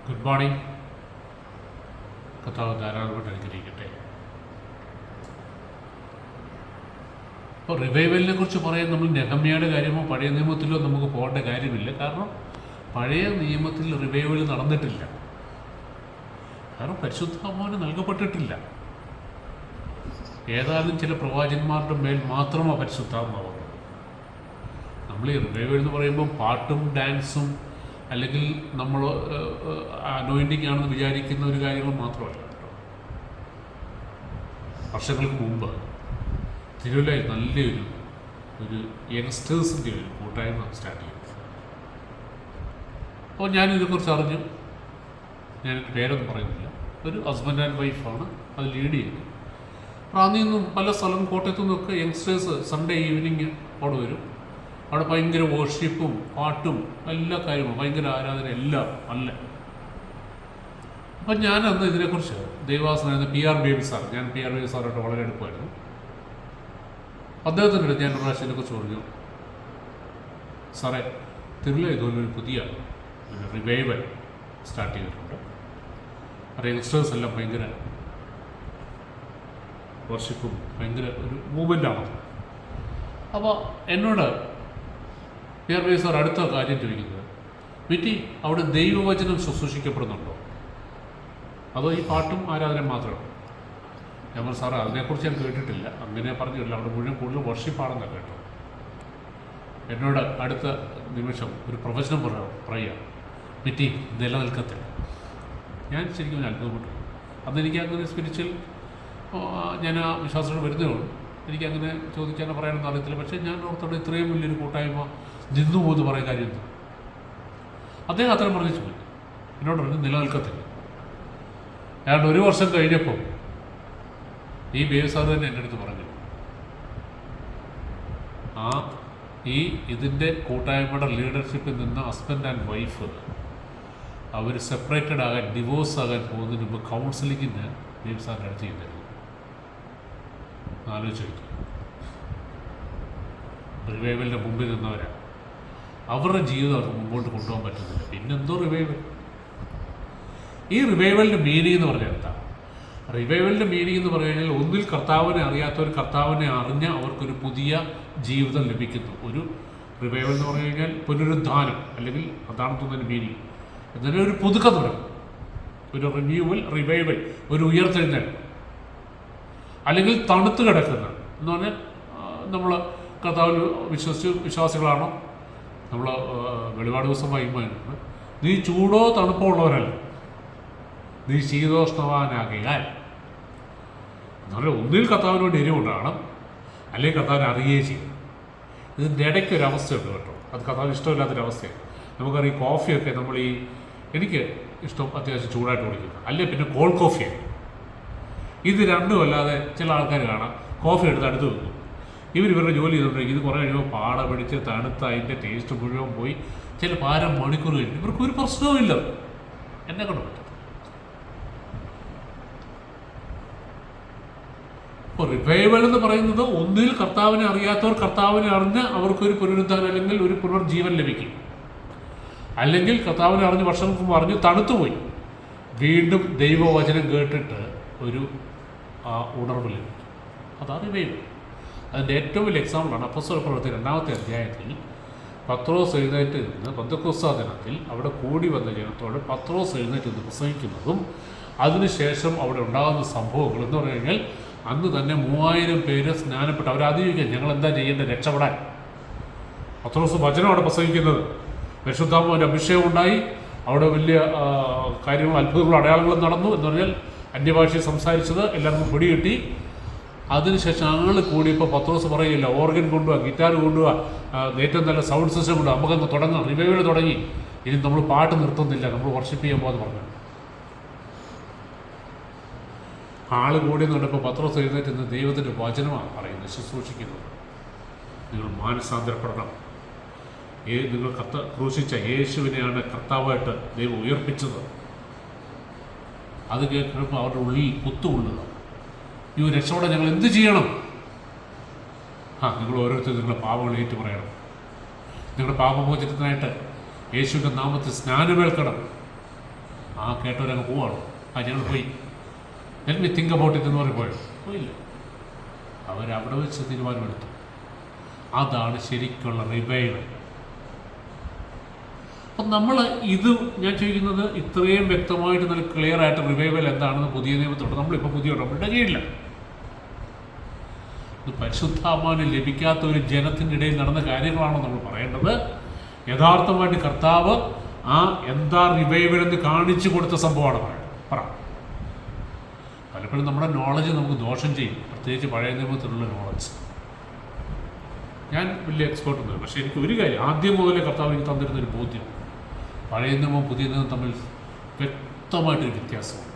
Good morning. കർത്താവ് ധാരാളമായിട്ട് അനുഗ്രഹിക്കട്ടെ. അപ്പോൾ റിവൈവലിനെ കുറിച്ച് പറയാൻ നമ്മൾ നെഹമ്യയുടെ കാര്യമോ പഴയ നിയമത്തിലോ നമുക്ക് പോകേണ്ട കാര്യമില്ല. കാരണം പഴയ നിയമത്തിൽ റിവൈവൽ നടന്നിട്ടില്ല. കാരണം പരിശുദ്ധാത്മാവിന് നൽകപ്പെട്ടിട്ടില്ല. ഏതായാലും ചില പ്രവാചകന്മാരുടെ മേൽ മാത്രമാണ് പരിശുദ്ധാത്മാവ്. നമ്മൾ ഈ റിവൈവൽ എന്ന് പറയുമ്പോൾ പാട്ടും ഡാൻസും അല്ലെങ്കിൽ നമ്മൾ അനോയിൻറ്റിങ് ആണെന്ന് വിചാരിക്കുന്ന ഒരു കാര്യങ്ങൾ മാത്രമല്ല. വർഷങ്ങൾക്ക് മുമ്പ് തിരുവല്ലയിൽ നല്ലൊരു യങ്സ്റ്റേഴ്സിൻ്റെ ഒരു കൂട്ടായ്മ സ്റ്റാർട്ട് ചെയ്തു. അപ്പോൾ ഞാനിതിനെക്കുറിച്ച് അറിഞ്ഞു. ഞാൻ എൻ്റെ പേരൊന്നും പറയുന്നില്ല. ഒരു ഹസ്ബൻഡ് ആൻഡ് വൈഫാണ് അത് ലീഡ് ചെയ്യുന്നത്. റാന്നിയിൽ നിന്നും പല സ്ഥലം കോട്ടയത്തു നിന്നൊക്കെ യങ്സ്റ്റേഴ്സ് സൺഡേ ഈവനിങ് അവിടെ വരും. അവിടെ ഭയങ്കര വർഷിപ്പും പാട്ടും എല്ലാ കാര്യങ്ങളും, ഭയങ്കര ആരാധന എല്ലാം അല്ല. അപ്പം ഞാനന്ന് ഇതിനെക്കുറിച്ച് ദേവാസനായിരുന്ന PR ബേബി സാർ, ഞാൻ PR ബേബി സാറായിട്ട് വളരെ അടുപ്പമായിരുന്നു. അദ്ദേഹത്തിൻ്റെ അടുത്ത് ഞാൻ ഒരു പ്രാവശ്യം ഇതിനെക്കുറിച്ച് പറഞ്ഞു, സാറേ തിരുവല്ല ഇതുപോലൊരു പുതിയ റിവൈവൽ സ്റ്റാർട്ട് ചെയ്തിട്ടുണ്ട്. അത് യങ്സ്റ്റേഴ്സ് എല്ലാം ഭയങ്കര വർഷിപ്പും ഭയങ്കര ഒരു മൂവ്മെൻ്റാണ്. അപ്പോൾ എന്നോട് PR ബേബി സാർ അടുത്ത കാര്യം ചോദിക്കുന്നത്, വിറ്റി അവിടെ ദൈവവചനം ശുശ്രൂഷിക്കപ്പെടുന്നുണ്ടോ അതോ ഈ പാട്ടും ആരാധന മാത്രമേ? ഞാൻ പറഞ്ഞു, സാറേ അതിനെക്കുറിച്ച് ഞാൻ കേട്ടിട്ടില്ല, അങ്ങനെ പറഞ്ഞിട്ടില്ല. അവിടെ മുഴുവൻ കൂടുതൽ വർഷിപ്പാണെന്നാണ് കേട്ടോ. എന്നോട് അടുത്ത നിമിഷം ഒരു പ്രവചനം പറയുക, വിറ്റി നിലനിൽക്കത്തില്ല. ഞാൻ ശരിക്കും അത്ഭുതപ്പെട്ടു. അന്നെനിക്ക് അങ്ങനെ സ്പിരിച്വൽ ഞാൻ ആ വിശ്വാസത്തോട് വരുന്നേ ഉള്ളൂ. എനിക്കങ്ങനെ ചോദിക്കാനോ പറയാനൊന്നും അറിയത്തില്ല. പക്ഷേ ഞാൻ ഓർത്തോടെ ഇത്രയും വലിയൊരു കൂട്ടായ്മ നിന്നു പോകുന്നു പറയാൻ കാര്യം എന്താ? അദ്ദേഹം അത്രയും പറഞ്ഞു പോയി. എന്നോട് പറഞ്ഞു നിലനിൽക്കത്തില്ല. ഏതാണ്ട് ഒരു വർഷം കഴിഞ്ഞപ്പോൾ ഈ ബേബി സാർ തന്നെ എൻ്റെ അടുത്ത് പറഞ്ഞു, ഇതിൻ്റെ കൂട്ടായ്മയുടെ ലീഡർഷിപ്പിൽ നിന്ന് ഹസ്ബൻഡ് ആൻഡ് വൈഫ് അവർ സെപ്പറേറ്റഡ് ആകാൻ, ഡിവോഴ്സ് ആകാൻ പോകുന്നതിന് മുമ്പ് കൗൺസിലിങ്ങിന് ബേബി സാറിൻ്റെ അടുത്ത് ചെയ്തിരുന്നു. ആലോചിച്ച് വയ്ക്കും. റിവൈവലിൻ്റെ മുമ്പിൽ നിന്നവരാണ്. അവരുടെ ജീവിതം അവർക്ക് മുമ്പോട്ട് കൊണ്ടുപോകാൻ പറ്റുന്നില്ല. പിന്നെന്തോ റിവൈവൽ? ഈ റിവൈവലിൻ്റെ മീനിങ് എന്ന് പറഞ്ഞാൽ എന്താ? റിവൈവലിൻ്റെ മീനിങ് എന്ന് പറഞ്ഞു കഴിഞ്ഞാൽ ഒന്നിൽ കർത്താവിനെ അറിയാത്തവർ കർത്താവിനെ അറിഞ്ഞ് അവർക്കൊരു പുതിയ ജീവിതം ലഭിക്കുന്നു. ഒരു റിവൈവൽ എന്ന് പറഞ്ഞു കഴിഞ്ഞാൽ പുനരുദ്ധാനം, അല്ലെങ്കിൽ അതാണ് തോന്നുന്നതിന് മീനിങ്. എന്നാലും ഒരു പുതുക്കം തുടങ്ങും, ഒരു റിന്യൂവൽ, റിവൈവൽ, ഒരു ഉയർത്തെഴുന്നേൽപ്പ്. അല്ലെങ്കിൽ തണുത്ത് കിടക്കുന്ന എന്ന് പറഞ്ഞാൽ നമ്മൾ കർത്താവിൽ വിശ്വാസികളാണോ? നമ്മൾ വെളിപാട് ദിവസം വായിക്കുമ്പോൾ നീ ചൂടോ തണുപ്പോ ഉള്ളവരല്ല, നീ ശീതോഷ്ണവാനാകിയാൽ. എന്നാലും ഒന്നിൽ കർത്താവിന് വേണ്ടി എരിവുണ്ടാകണം, അല്ലെങ്കിൽ കർത്താവിനെ അറിയുകയും ചെയ്യും. ഇതിൻ്റെ ഇടയ്ക്കൊരവസ്ഥയുണ്ട് കേട്ടോ. അത് കർത്താവിന് ഇഷ്ടമില്ലാത്തൊരവസ്ഥയാണ്. നമുക്കറിയാം, കോഫിയൊക്കെ നമ്മൾ എനിക്ക് ഇഷ്ടം അത്യാവശ്യം ചൂടായിട്ട് കുടിക്കുന്നത്, അല്ലെങ്കിൽ പിന്നെ കോൾഡ് കോഫിയാണ്. ഇത് രണ്ടും അല്ലാതെ ചില ആൾക്കാർ കാണാം, കോഫി എടുത്ത് അടുത്ത് വെക്കും. ഇവരുടെ ജോലി ചെയ്തുകൊണ്ടിരിക്കും. ഇത് കുറേ കഴിയുമ്പോൾ പാട പിടിച്ച് തണുത്ത് അതിൻ്റെ ടേസ്റ്റ് മുഴുവൻ പോയി ചില മണിക്കൂർ കഴിഞ്ഞു. ഇവർക്കൊരു പ്രശ്നവും ഇല്ല. എന്നെ കൊണ്ട് പറ്റും. അപ്പോൾ റിവൈവൽ എന്ന് പറയുന്നത് ഒന്നിൽ കർത്താവിനെ അറിയാത്തവർ കർത്താവിനെ അറിഞ്ഞ് അവർക്കൊരു പുനരുദ്ധാനം അല്ലെങ്കിൽ ഒരു പുനർജീവൻ ലഭിക്കും. അല്ലെങ്കിൽ കർത്താവിനെ അറിഞ്ഞ് വർഷങ്ങൾക്ക് മുമ്പ് അറിഞ്ഞ് തണുത്തുപോയി, വീണ്ടും ദൈവവചനം കേട്ടിട്ട് ഒരു ഉണർവ് ലഭിക്കും. അതാണ് റിവൈവൽ. അതിൻ്റെ ഏറ്റവും വലിയ എക്സാമ്പിളാണ് അപ്പോസ്തല പ്രവൃത്തി 2-ാമത്തെ അധ്യായത്തിൽ പത്രോസ് എഴുന്നേറ്റ് നിന്ന് പെന്തക്കോസ്താ ദിനത്തിൽ അവിടെ കൂടി വന്ന ജനത്തോട് പത്രോസ് എഴുന്നേറ്റ് നിന്ന് പ്രസംഗിക്കുന്നതും അതിനുശേഷം അവിടെ ഉണ്ടാകുന്ന സംഭവങ്ങൾ എന്ന് പറഞ്ഞു കഴിഞ്ഞാൽ അന്ന് തന്നെ 3000 പേര് സ്നാനപ്പെട്ട് അവരാദ്യം ഞങ്ങൾ എന്താ ചെയ്യേണ്ടത് രക്ഷപ്പെടാൻ. പത്രോസ് വചനം അവിടെ പ്രസംഗിക്കുന്നത്, പരിശുദ്ധാത്മാവിൻ്റെ അഭിഷേകം ഉണ്ടായി, അവിടെ വലിയ കാര്യങ്ങളും അത്ഭുതങ്ങളും അടയാളങ്ങളും നടന്നു. എന്ന് പറഞ്ഞാൽ അന്യഭാഷയിൽ സംസാരിച്ചത് എല്ലാവർക്കും പിടികിട്ടി. അതിനുശേഷം ആൾ കൂടിയപ്പോൾ പത്രോസ് പറയില്ല, ഓർഗൻ കൊണ്ടുപോവാ, ഗിറ്റാർ കൊണ്ടുപോവാ, ഏറ്റവും നല്ല സൗണ്ട് സിസ്റ്റം കൊണ്ടുപോവാ, നമുക്കങ്ങ് തുടങ്ങാം, റിവൈവൽ തുടങ്ങി, ഇനി നമ്മൾ പാട്ട് നിർത്തുന്നില്ല, നമ്മൾ വർഷിപ്പ് ചെയ്യാൻ പോകുമെന്ന് പറഞ്ഞു. ആൾ കൂടിയെന്ന് കണ്ടപ്പോൾ പത്രോസ് എഴുന്നേറ്റ് നിന്ന് ദൈവത്തിൻ്റെ വചനമാണ് പറയുന്നത്, ശുശ്രൂഷിക്കുന്നത്. നിങ്ങൾ മാനസാന്തരപ്പെടണം. നിങ്ങൾ ക്രൂശിച്ച യേശുവിനെയാണ് കർത്താവായിട്ട് ദൈവം ഉയർപ്പിച്ചത്. അത് കേൾക്കുമ്പോൾ അവരുടെ ഉള്ളിൽ കുത്തുകൊള്ളുക. ഈ രക്ഷയോടെ ഞങ്ങൾ എന്ത് ചെയ്യണം? നിങ്ങൾ ഓരോരുത്തരും നിങ്ങളുടെ പാപങ്ങൾ ഏറ്റു പറയണം. നിങ്ങളുടെ പാപമോചനത്തിനായിട്ട് യേശുവിൻ്റെ നാമത്തിൽ സ്നാനമേൽക്കണം. ആ കേട്ടവരങ്ങ് പോവാണോ? ഞങ്ങൾ പോയി, let me think about it എന്ന് പറഞ്ഞ് പോയില്ല. അവരവിടെ വെച്ച് തീരുമാനമെടുത്തു. അതാണ് ശരിക്കുള്ള റിവൈവൽ. അപ്പം നമ്മൾ ഇത് ഞാൻ ചോദിക്കുന്നത് ഇത്രയും വ്യക്തമായിട്ട് നല്ല ക്ലിയർ ആയിട്ട് റിവൈവൽ എന്താണെന്ന് പുതിയ നിയമത്തോട് നമ്മളിപ്പോൾ പുതിയ നമ്മളുടെ കീഴില്ല. ഇത് പരിശുദ്ധാത്മാവിന് ലഭിക്കാത്ത ഒരു ജനത്തിൻ്റെ ഇടയിൽ നടന്ന കാര്യങ്ങളാണോ നമ്മൾ പറയേണ്ടത്? യഥാർത്ഥമായിട്ട് കർത്താവ് ആ എന്താ റിവൈവൽ എന്ന് കാണിച്ചു കൊടുത്ത സംഭവമാണ് പറ. പലപ്പോഴും നമ്മുടെ നോളജ് നമുക്ക് ദോഷം ചെയ്യും, പ്രത്യേകിച്ച് പഴയ നിയമത്തിലുള്ള നോളജ്. ഞാൻ വലിയ എക്സ്പേർട്ടൊന്നുമില്ല, പക്ഷേ എനിക്ക് ഒരു കാര്യം ആദ്യം മുതലേ കർത്താവ് എനിക്ക് തന്നിരുന്നൊരു ബോധ്യം, പഴയ നിയമവും പുതിയ നിയമവും തമ്മിൽ വ്യക്തമായിട്ടൊരു വ്യത്യാസമുണ്ട്.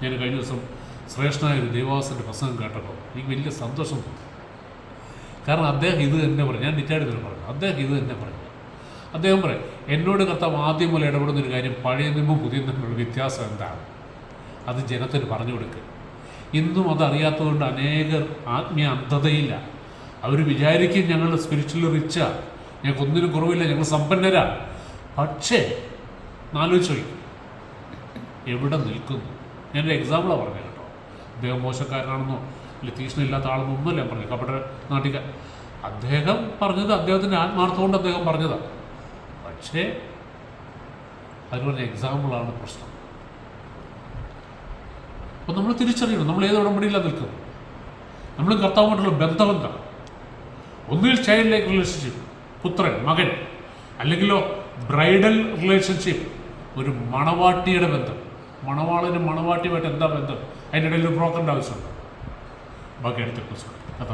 ഞാൻ കഴിഞ്ഞ ദിവസം ശ്രേഷ്ഠനായ ഒരു ദേവാസൻ്റെ പ്രസംഗം കേട്ടപ്പോൾ എനിക്ക് വലിയ സന്തോഷം തോന്നി. കാരണം അദ്ദേഹം ഇത് തന്നെ പറഞ്ഞു, ഞാൻ ഡിറ്റൈഡ് ചെയ്ത് പറഞ്ഞു, അദ്ദേഹം ഇത് തന്നെ പറഞ്ഞു. അദ്ദേഹം പറയും, എന്നോട് കർത്താവ് ആദ്യം മുതൽ ഇടപെടുന്നൊരു കാര്യം, പഴയ നിയമവും പുതിയ നിയമമുള്ള വ്യത്യാസം എന്താണ്, അത് ജനത്തിന് പറഞ്ഞു കൊടുക്കുക. ഇന്നും അതറിയാത്തതുകൊണ്ട് അനേകർ ആത്മീയ അന്ധതയില്ല. അവർ വിചാരിക്കും ഞങ്ങൾ സ്പിരിച്വലി റിച്ചാ, ഞങ്ങൾക്ക് ഒന്നിനും കുറവില്ല, ഞങ്ങൾ സമ്പന്നരാ. പക്ഷേ ആലോചിച്ച് നോക്കി എവിടെ നിൽക്കുന്നു. ഞാനൊരു എക്സാമ്പിളാണ് പറഞ്ഞത് കേട്ടോ. അദ്ദേഹം മോശക്കാരനാണെന്നോ ഇല്ല തീഷ്ണമില്ലാത്ത ആളെന്നോ ഒന്നുമല്ല ഞാൻ പറഞ്ഞത്. കപട നാട്ടിക അദ്ദേഹം പറഞ്ഞത് അദ്ദേഹത്തിൻ്റെ ആത്മാർത്ഥം കൊണ്ട് അദ്ദേഹം പറഞ്ഞതാണ്. പക്ഷേ അതിനുള്ള എക്സാമ്പിളാണ് പ്രശ്നം. അപ്പോൾ നമ്മൾ തിരിച്ചറിയണം നമ്മൾ ഏത് ഉടമ്പടിയിലാണ് നിൽക്കുന്നത്. നമ്മൾ കർത്താവുമായിട്ടുള്ള ബന്ധം എന്താണ്? ഒന്നിൽ ചൈൽഡ് ലൈക്ക് റിലേഷൻഷിപ്പ്, പുത്രൻ മകൻ, അല്ലെങ്കിലോ ബ്രൈഡൽ റിലേഷൻഷിപ്പ്, ഒരു മണവാട്ടിയുടെ ബന്ധം. മണവാളനും മണവാട്ടിയുമായിട്ട് എന്താ ബന്ധം? അതിൻ്റെ ഇടയിൽ ഒരു ബ്രോക്കറിൻ്റെ ആവശ്യമുണ്ട്. ബാക്കി അടുത്ത ക്വസ്റ്റ്യൻ കഥ